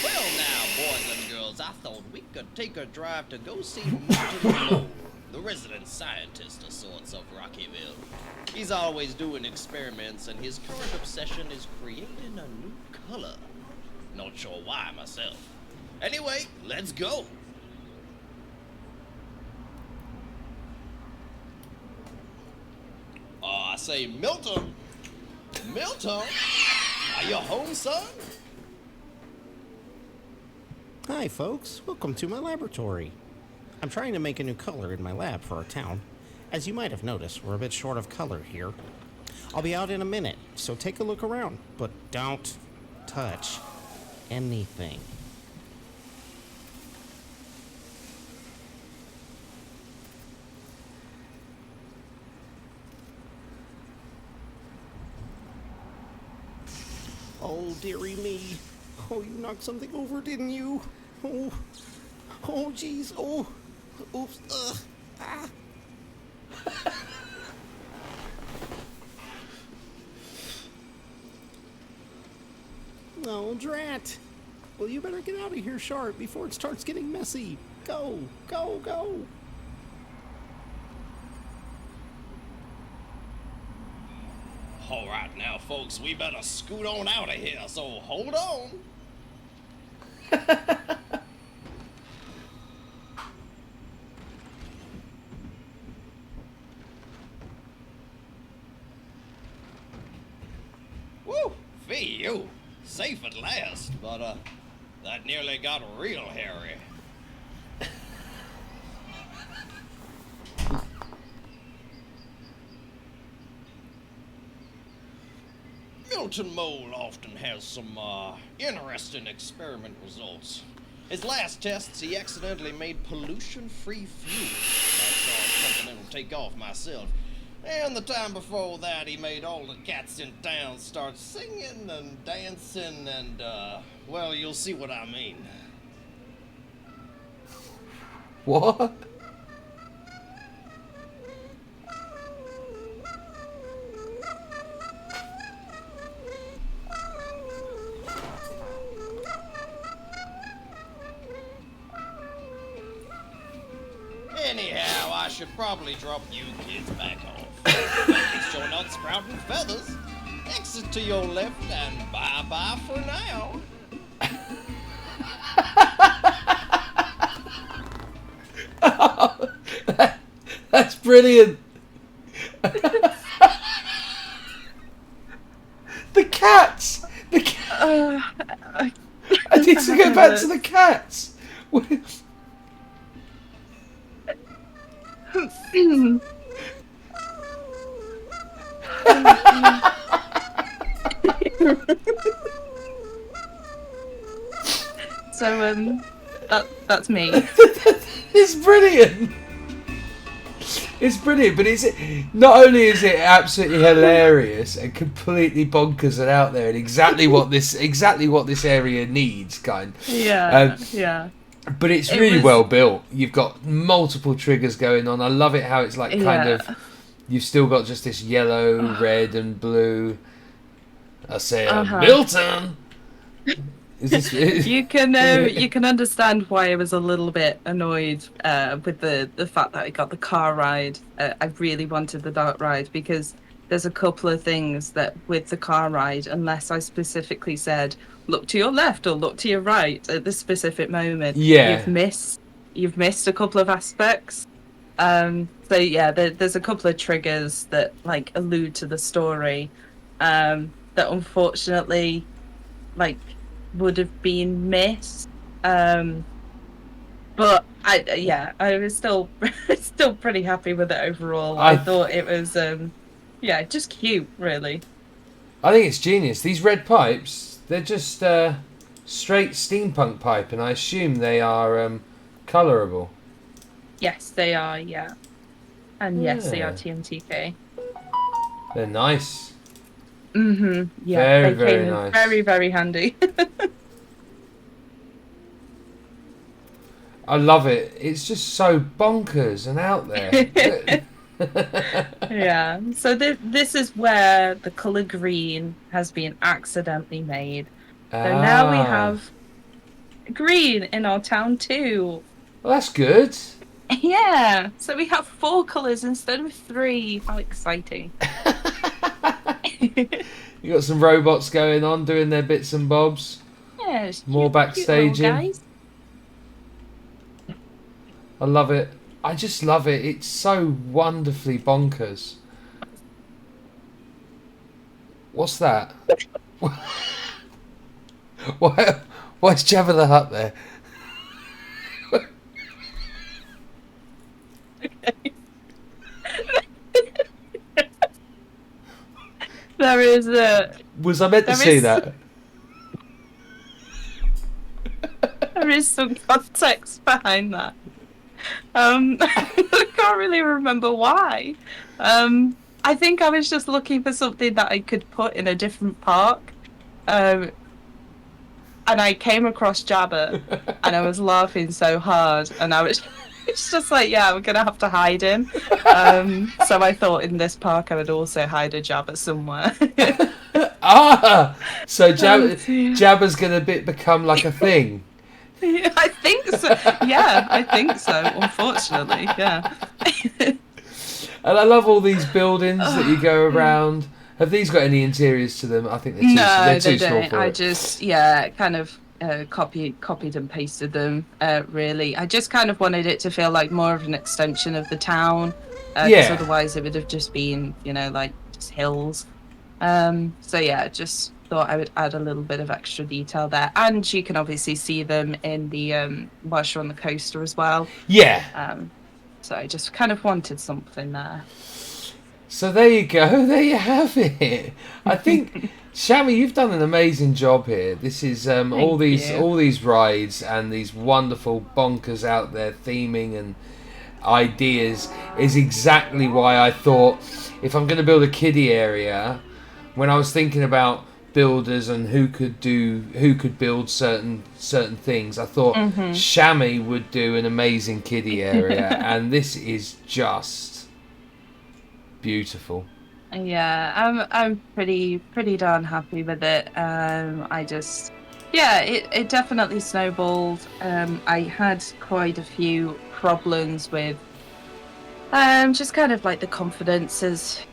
Well now, boys and girls, I thought we could take a drive to go see Milton Lowe, the resident scientist of sorts of Rockyville. He's always doing experiments, and his current obsession is creating a new color. Not sure why myself. Anyway, let's go. I say, Milton! Milton! Are you home, son?
Hi, folks. Welcome to my laboratory. I'm trying to make a new color in my lab for our town. As you might have noticed, we're a bit short of color here. I'll be out in a minute, so take a look around, but don't touch anything. Oh, dearie me. Oh, you knocked something over, didn't you? Oh, jeez. Oh, oops. Ah. Oh, drat. Well, you better get out of here sharp before it starts getting messy. Go, go, go.
All right now, folks, we better scoot on out of here, so hold on. Woo! Fee you! Safe at last, but, that nearly got real hairy. Milton Mole often has some, interesting experiment results. His last tests, he accidentally made pollution-free fuel. That's something that'll take off myself. And the time before that, he made all the cats in town start singing and dancing and, well, you'll see what I mean.
What?
Anyhow, I should probably drop you kids back off. At least you're not sprouting feathers. Exit to your left and bye-bye for now.
That's brilliant. The cats. The I need to go back to the cats.
So that's me.
It's brilliant. It's brilliant, but it's not only is it absolutely hilarious and completely bonkers and out there, and exactly what this area needs,
Yeah.
But it's really well built. You've got multiple triggers going on. I love it how it's like kind of. You've still got just this yellow, red, and blue. I say, Milton.
You can understand why I was a little bit annoyed with the fact that I got the car ride. I really wanted the dark ride because there's a couple of things that with the car ride, unless I specifically said look to your left or look to your right at this specific moment, you've missed you've missed a couple of aspects. So yeah, there's a couple of triggers that like allude to the story, that unfortunately like would have been missed. But I was still still pretty happy with it overall. I thought it was just cute, really.
I think it's genius. These red pipes, they're just straight steampunk pipe, and I assume they are colourable.
Yes, they are. Yeah, and yes, they are
Yeah.
TMTK.
They're nice.
Yeah,
Very,
they
very
came in
nice.
very, very handy.
I love it. It's just so bonkers and out there.
Yeah. So this is where the colour green has been accidentally made. So now we have green in our town too.
Well, that's good.
Yeah. So we have 4 colours instead of 3. How exciting!
You got some robots going on doing their bits and bobs.
Yeah,
More backstaging.
guys.
I love it. I just love it. It's so wonderfully bonkers. What's that? Why's Jabba the Hutt there?
There is a.
Was I meant to
There
see
is-
that?
There is some context behind that. I can't really remember why. I think I was just looking for something that I could put in a different park. And I came across Jabba, and I was laughing so hard, and it's just like, yeah, we're gonna have to hide him. So I thought in this park I would also hide a Jabba somewhere.
So
Oh, dear.
Jabba's gonna become like a thing.
I think so. Yeah, I think so. Unfortunately, yeah.
And I love all these buildings that you go around. Have these got any interiors to them? I think they're
No,
too
they
small
don't.
for
I
it.
just kind of copied and pasted them. Really, I just kind of wanted it to feel like more of an extension of the town. 'Cause
Yeah.
otherwise it would have just been, like just hills. So yeah, just thought I would add a little bit of extra detail there, and you can obviously see them in the whilst you're on the coaster as well.
Yeah.
So I just kind of wanted something there.
So there you go. There you have it. I think, Shami, you've done an amazing job here. This is all
you.
these rides and these wonderful bonkers out there theming and ideas is exactly why I thought if I'm going to build a kiddie area, when I was thinking about builders and who could build certain things, I thought Shami would do an amazing kiddie area, and this is just beautiful.
Yeah, I'm pretty darn happy with it. It definitely snowballed. I had quite a few problems with just kind of like the confidence as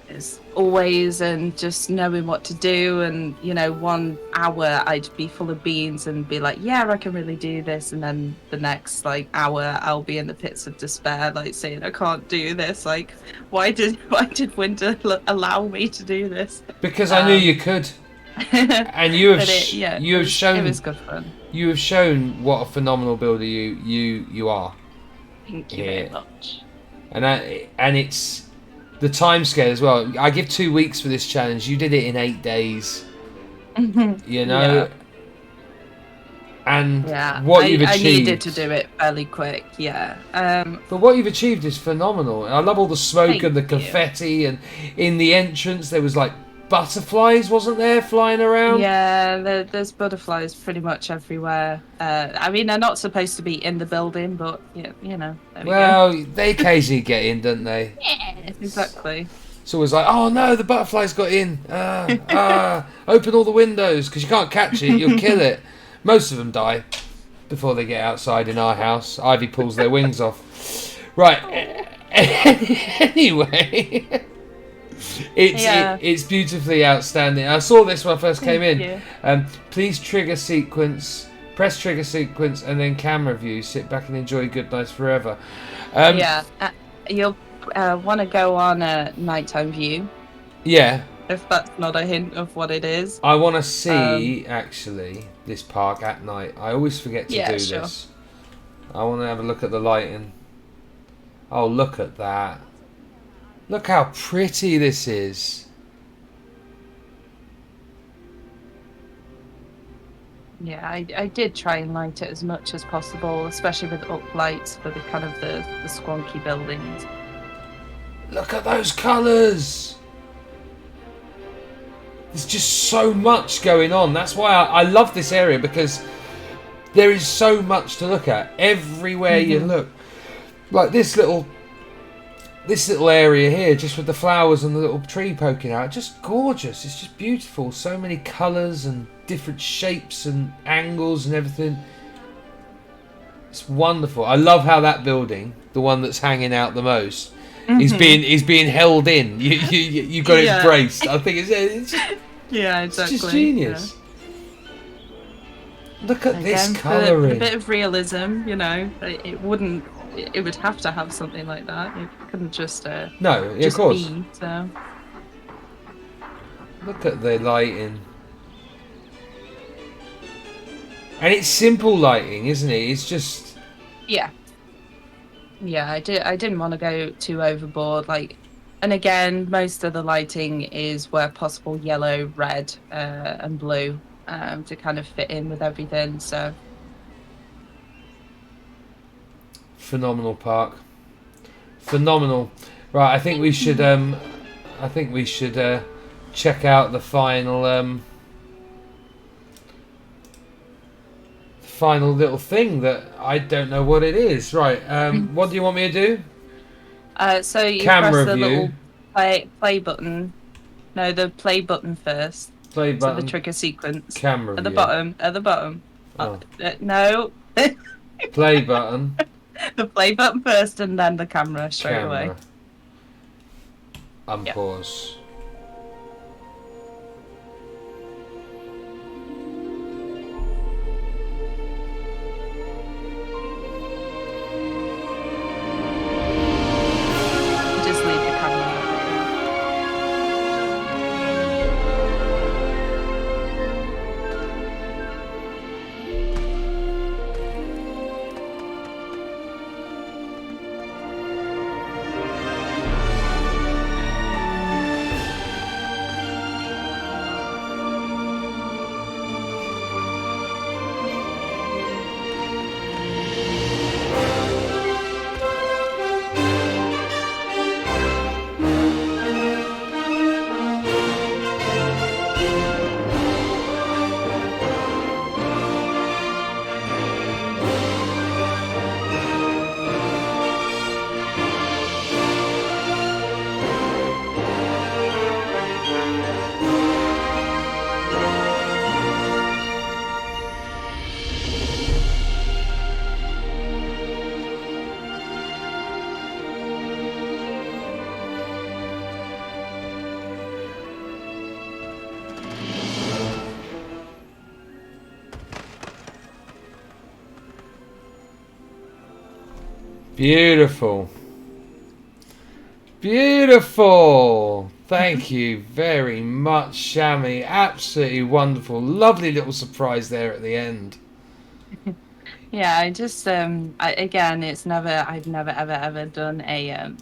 always, and just knowing what to do. And 1 hour I'd be full of beans and be like, yeah, I can really do this, and then the next hour I'll be in the pits of despair, saying I can't do this. Why did Winter allow me to do this?
Because I knew you could, and you have
it was
shown
good fun.
you have shown what a phenomenal builder you are.
Thank you very much.
And it's the time scale as well. I give 2 weeks for this challenge. You did it in 8 days.
Yeah.
And
Yeah,
what you've achieved.
I needed to do it fairly quick. Yeah.
But what you've achieved is phenomenal. And I love all the smoke
Thank
and the
you.
confetti, and in the entrance there was butterflies, wasn't there, flying around?
Yeah, there's butterflies pretty much everywhere. I mean, they're not supposed to be in the building, but there we go.
Well, they occasionally get in, don't they?
Yeah, exactly.
It's always like, oh no, the butterflies got in. Open all the windows, because you can't catch it, you'll kill it. Most of them die before they get outside in our house. Ivy pulls their wings off. Right. Anyway, it's beautifully outstanding. I saw this when I first came
Thank
in.
you.
Please trigger sequence Press trigger sequence and then camera view. Sit back and enjoy Good Nights Forever.
You'll want to go on a nighttime view.
Yeah.
If that's not a hint of what it is.
I want to see, actually, this park at night. I always forget to do this. I want to have a look at the lighting. Oh, look at that. Look how pretty this is.
Yeah, I did try and light it as much as possible, especially with up lights for the kind of the squonky buildings.
Look at those colours. There's just so much going on. That's why I love this area, because there is so much to look at everywhere you look. Like this little area here, just with the flowers and the little tree poking out, just gorgeous. It's just beautiful. So many colours and different shapes and angles and everything. It's wonderful. I love how that building, the one that's hanging out the most, is being held in. You got it braced. I think it's just,
yeah, exactly.
It's just genius. Yeah. Look at this colouring.
A bit of realism, you know. It would have to have something like that. It couldn't just
no,
just
of course.
be, so.
Look at the lighting. And it's simple lighting, isn't it? It's just...
Yeah. Yeah, I didn't want to go too overboard. And again, most of the lighting is where possible yellow, red, and blue to kind of fit in with everything. So
phenomenal park. Phenomenal. Right, I think we should check out the final final little thing that I don't know what it is. Right, what do you want me to do?
So you
Camera
press the
view.
little play button. No, the play button first.
Play button.
So the trigger sequence.
Camera
at the
view.
bottom. At the bottom.
Oh.
No.
Play button.
The play button first, and then the camera straight away.
Unpause.
Just leave the camera.
Beautiful. Beautiful. Thank you very much, Shami. Absolutely wonderful. Lovely little surprise there at the end.
Yeah, I just again, I've never ever done a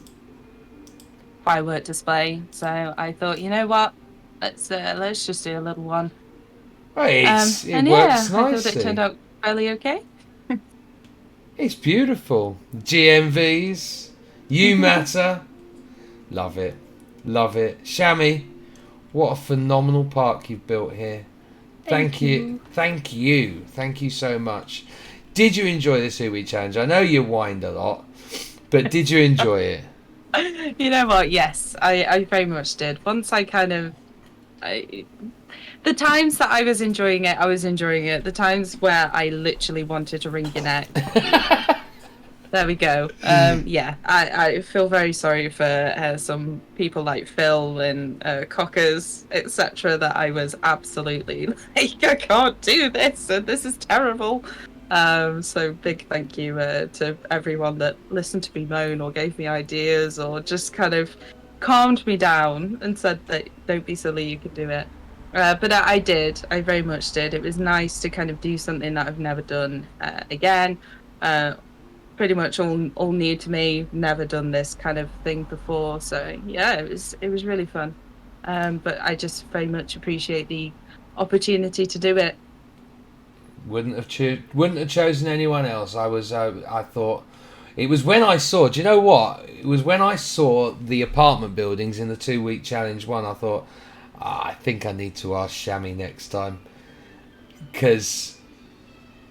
firework display, so I thought, you know what, let's just do a little one.
Right, it works
I
nicely.
thought it turned out fairly okay.
It's beautiful. GMVs, you matter. Love it. Love it. Shami, what a phenomenal park you've built here. Thank you. Thank you. Thank you so much. Did you enjoy the Subi Challenge? I know you whined a lot, but did you enjoy it?
You know what? Yes, I very much did. Once I kind of... the times that I was enjoying it, I was enjoying it. The times where I literally wanted to wring your neck, There we go. Yeah, I feel very sorry for some people like Phil and Cockers, etc. That I was absolutely like, I can't do this, and this is terrible. So big thank you to everyone that listened to me moan or gave me ideas or just kind of calmed me down and said that don't be silly, you can do it. But I did. I very much did. It was nice to kind of do something that I've never done again. Pretty much all new to me. Never done this kind of thing before, so yeah, it was really fun. But I just very much appreciate the opportunity to do it.
Wouldn't have chosen anyone else. I thought it was when I saw. Do you know what? It was when I saw the apartment buildings in the 2-week challenge one. I thought, I think I need to ask Shami next time, because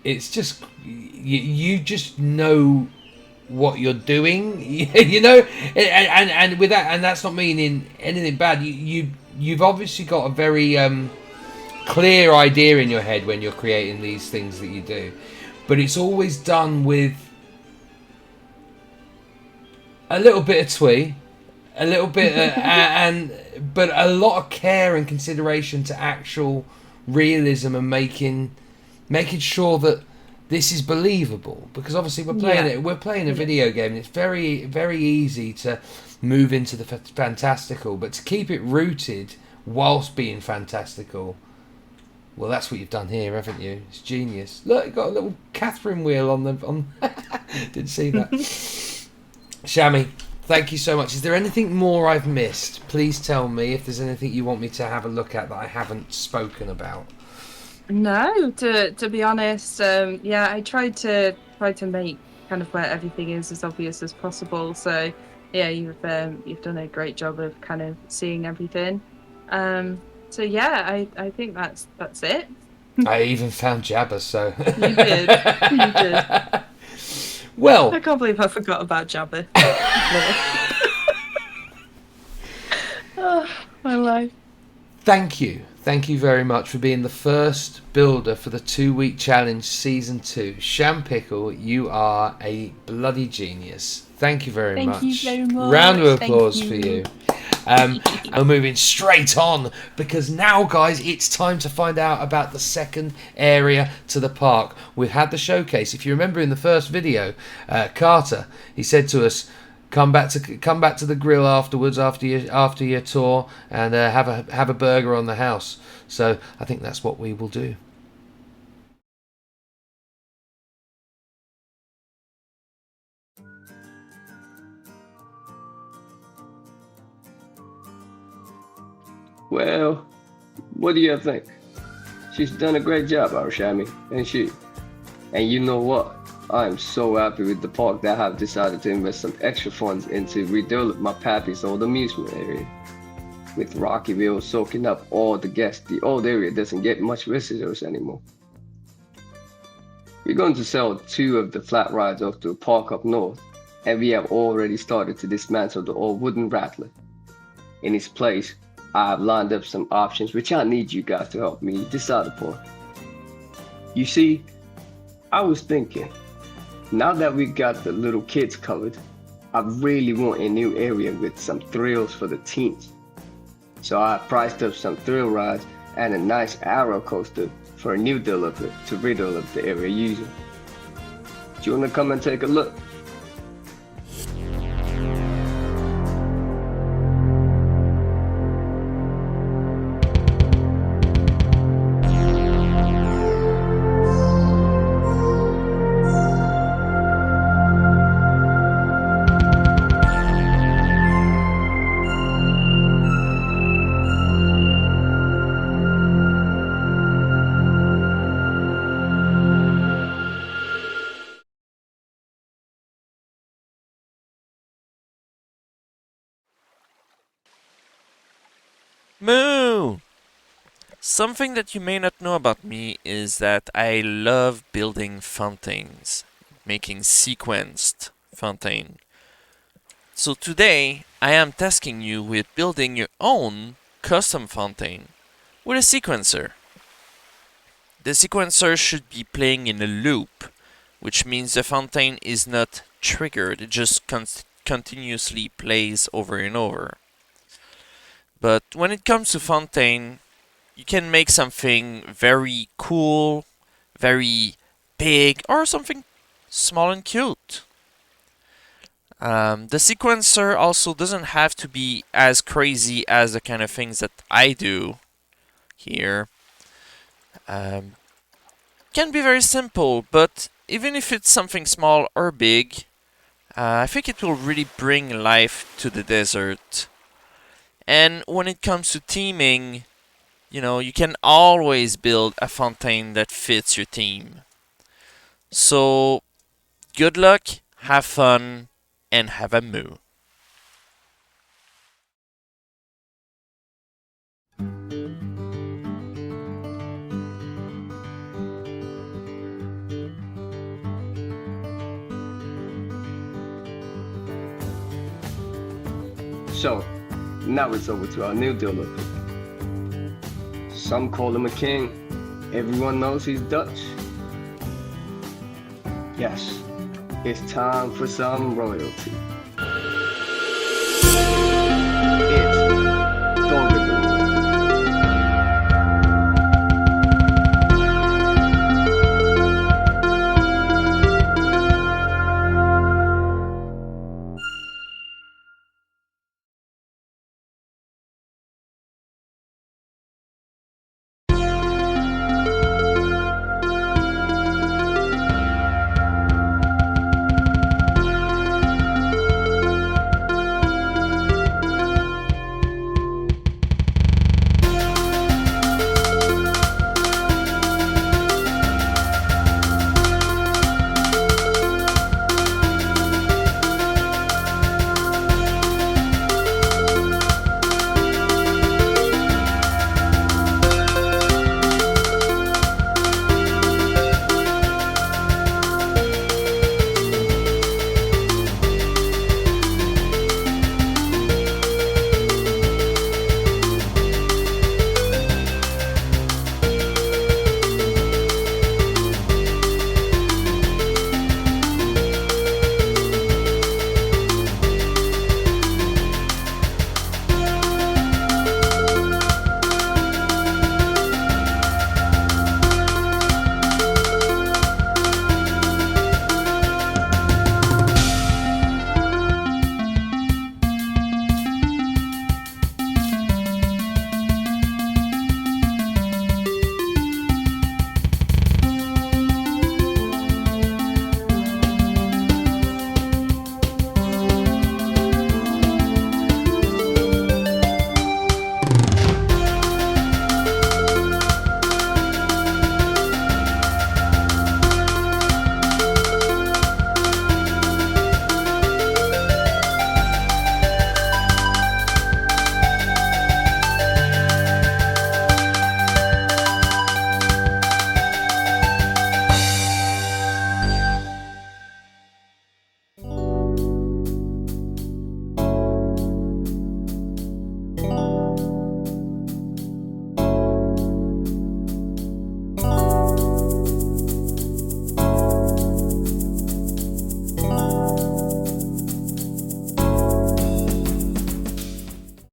it's just you just know what you're doing, you know, and with that, and that's not meaning anything bad. You've obviously got a very clear idea in your head when you're creating these things that you do, but it's always done with a little bit of twee, a little bit but a lot of care and consideration to actual realism and making sure that this is believable, because obviously we're playing a video game, and it's very, very easy to move into the fantastical, but to keep it rooted whilst being fantastical, well, that's what you've done here, haven't you? It's genius. Look, you've got a little Catherine wheel on didn't see that. Shami, thank you so much. Is there anything more I've missed? Please tell me if there's anything you want me to have a look at that I haven't spoken about.
No, to be honest, yeah, I tried to make kind of where everything is as obvious as possible. So yeah, you've done a great job of kind of seeing everything. So yeah, I think that's it.
I even found Jabba, so
You did. You did.
Well,
I can't believe I forgot about Jabba. Oh, my life.
Thank you very much for being the first builder for the 2-week challenge season 2. Sham Pickle, you are a bloody genius. Thank you very much.
Thank you very much.
Round of applause for you. And we're moving straight on, because now, guys, it's time to find out about the second area to the park. We've had the showcase. If you remember in the first video, Carter, he said to us, come back to the grill afterwards, after your tour, and have a burger on the house. So I think that's what we will do.
Well, what do you think? She's done a great job, our Shami, ain't she? And you know what? I'm so happy with the park that I have decided to invest some extra funds into redevelop my pappy's old amusement area. With Rockyville soaking up all the guests, the old area doesn't get much visitors anymore. We're going to sell 2 of the flat rides off to a park up north, and we have already started to dismantle the old wooden rattler. In its place, I have lined up some options which I need you guys to help me decide upon. You see, I was thinking, now that we got the little kids covered, I really want a new area with some thrills for the teens. So I priced up some thrill rides and a nice arrow coaster for a new developer to redevelop the area using. Do you want to come and take a look?
Moo! Something that you may not know about me is that I love building fountains, making sequenced fountain. So today, I am tasking you with building your own custom fountain with a sequencer. The sequencer should be playing in a loop which means the fountain is not triggered, it just continuously plays over and over. But when it comes to fountain, you can make something very cool, very big, or something small and cute. The sequencer also doesn't have to be as crazy as the kind of things that I do here. Can be very simple, but even if it's something small or big, I think it will really bring life to the desert. And when it comes to theming, you know, you can always build a fountain that fits your theme. So, good luck, have fun, and have a moo.
So, now it's over to our new developer. Some call him a king. Everyone knows he's Dutch. Yes, it's time for some royalty. It's